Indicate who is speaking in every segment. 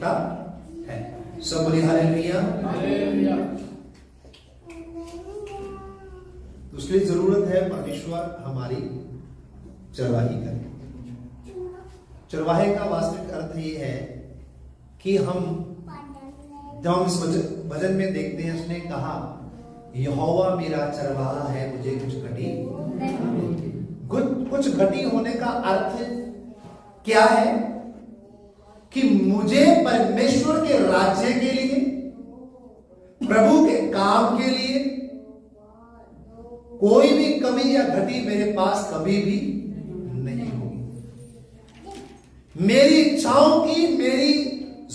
Speaker 1: आवश्यकता है। सब बोलिए हालेलुया। तो उसके लिए जरूरत है परमेश्वर हमारी चरवाही करे। चरवाहे का वास्तविक अर्थ ये है कि जब हम इस भजन में देखते हैं, उसने कहा यहोवा मेरा चरवाहा है, मुझे कुछ घटी कुछ घटी होने का अर्थ क्या है कि मुझे परमेश्वर के राज्य के लिए, प्रभु के काम के लिए कोई भी कमी या घटी मेरे पास कभी भी नहीं होगी। मेरी इच्छाओं की, मेरी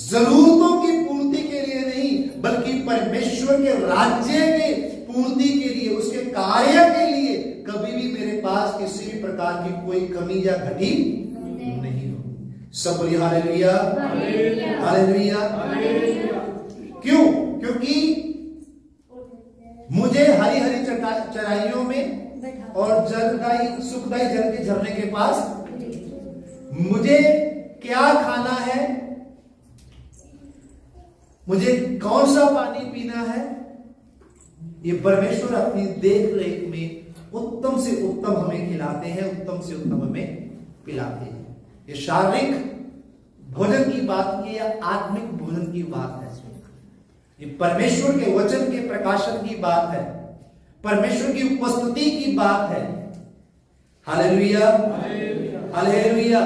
Speaker 1: जरूरतों की पूर्ति के लिए नहीं, बल्कि परमेश्वर के राज्य के पूर्ति के लिए, उसके कार्य के लिए कभी भी मेरे पास किसी भी प्रकार की कोई कमी या घटी नहीं होगी। सब बोलिए हालेलुया, हालेलुया। क्यों? क्योंकि मुझे हरी हरी चराइयों में और सुखदायी जल के झरने के पास मुझे क्या खाना है, मुझे कौन सा पानी पीना है, ये परमेश्वर अपनी देख रेख में उत्तम से उत्तम हमें खिलाते हैं, उत्तम से उत्तम हमें पिलाते हैं। ये शारीरिक भोजन की बात की या आत्मिक भोजन की बात है, ये परमेश्वर के वचन के प्रकाशन की बात है, परमेश्वर की उपस्थिति की बात है। Hallelujah, hallelujah.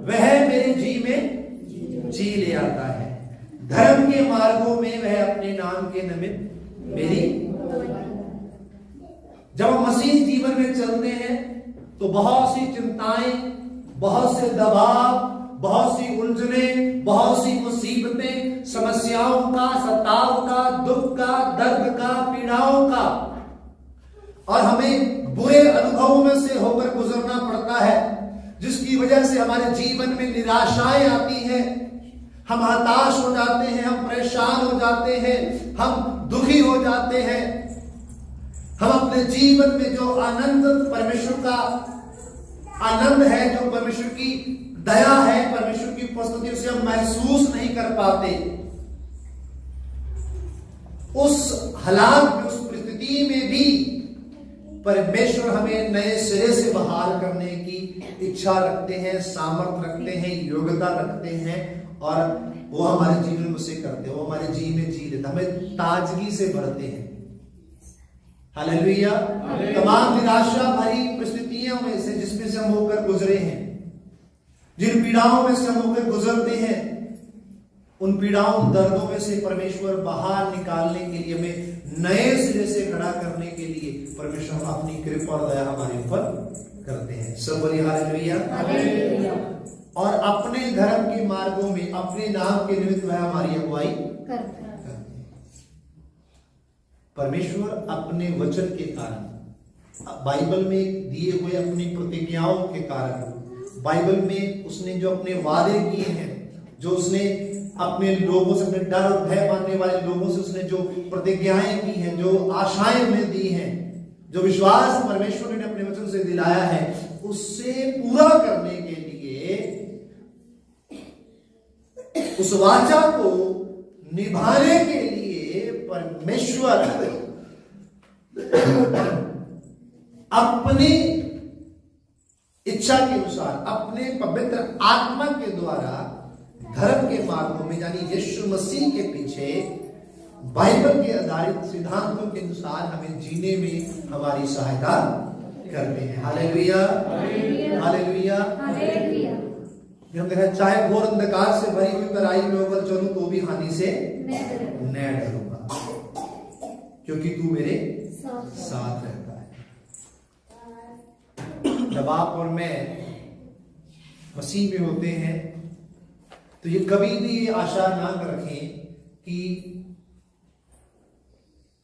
Speaker 1: वह मेरे जी में जी ले आता है, धर्म के मार्गों में वह अपने नाम के निमित्त मेरी। जब हम मसीह जीवन में चलते हैं तो बहुत सी चिंताएं, बहुत से दबाव, बहुत सी उलझने, बहुत सी मुसीबतें, समस्याओं का, सताव का, दुख का, दर्द का, पीड़ाओं का, और हमें बुरे अनुभवों में से होकर गुजरना पड़ता है, जिसकी वजह से हमारे जीवन में निराशाएं आती हैं, हम हताश हो जाते हैं, हम परेशान हो जाते हैं, हम दुखी हो जाते हैं। हम अपने जीवन में जो आनंद, परमेश्वर का आनंद है, जो परमेश्वर की दया है, परमेश्वर की उपस्थिति, उसे हम महसूस नहीं कर पाते। उस हालात में, उस परिस्थिति में भी परमेश्वर हमें नए सिरे से बहाल करने की इच्छा रखते हैं, सामर्थ्य रखते हैं, योग्यता रखते हैं, और वो हमारे जीवन में उसे करते हैं, वो हमारे जीवन में जी लेते, हमें ताजगी से भरते हैं। हालेलुया। तमाम निराशा भरी परिस्थितियों में से, जिसमें से हम होकर गुजरे हैं, जिन पीड़ाओं में से हम होकर गुजरते हैं, उन पीड़ाओं, दर्दों में से परमेश्वर बाहर निकालने के लिए, हमें नए सिरे से खड़ा करने के लिए परमेश्वर अपनी कृपा और दया हमारे ऊपर करते हैं। सब बोलिए हालेलुया। और अपने धर्म के मार्गों में, अपने नाम के निमित्त वह हमारी अगुवाई करते हैं। परमेश्वर अपने वचन के कारण, बाइबल में दिए हुए अपनी प्रतिज्ञाओं के कारण, बाइबल में उसने जो अपने वादे किए हैं, जो उसने अपने लोगों से, अपने डर और भय मानने वाले लोगों से उसने जो प्रतिज्ञाएं की हैं, जो आशाएं उन्हें दी हैं, जो विश्वास परमेश्वर ने अपने वचन से दिलाया है, उससे पूरा करने के लिए, उस वाचा को निभाने के लिए परमेश्वर अपनी इच्छा के अनुसार, अपने पवित्र आत्मा के द्वारा धर्म के मार्गों में, यानी यीशु मसीह के पीछे बाइबल के आधारित सिद्धांतों के अनुसार हमें जीने में हमारी सहायता करते हैं। Hallelujah, hallelujah. हम देखा, चाहे घोर अंधकार से भरी हुई तराई में होकर चलूं तो भी हानि से न डरूंगा, क्योंकि तू मेरे साथ रहता है। जब आप और मैं मसीह में होते हैं तो ये कभी भी ये आशा ना रखें कि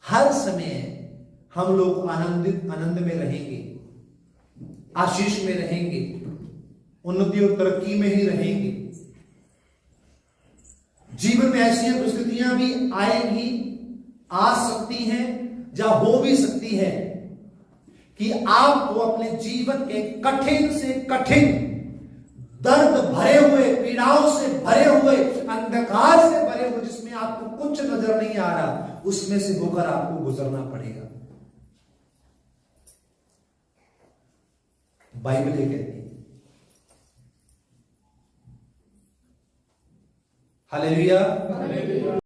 Speaker 1: हर समय हम लोग आनंद में रहेंगे, आशीष में रहेंगे, उन्नति और तरक्की में ही रहेंगे। जीवन में ऐसी परिस्थितियां भी आएंगी, आ सकती हैं, या हो भी सकती है कि आपको अपने जीवन के कठिन से कठिन दर्द भरे हुए, पीड़ाओं से भरे हुए, अंधकार से भरे हुए, जिसमें आपको कुछ नजर नहीं आ रहा, उसमें से होकर आपको गुजरना पड़ेगा। बाइबल ये कहती है। हालेलुया।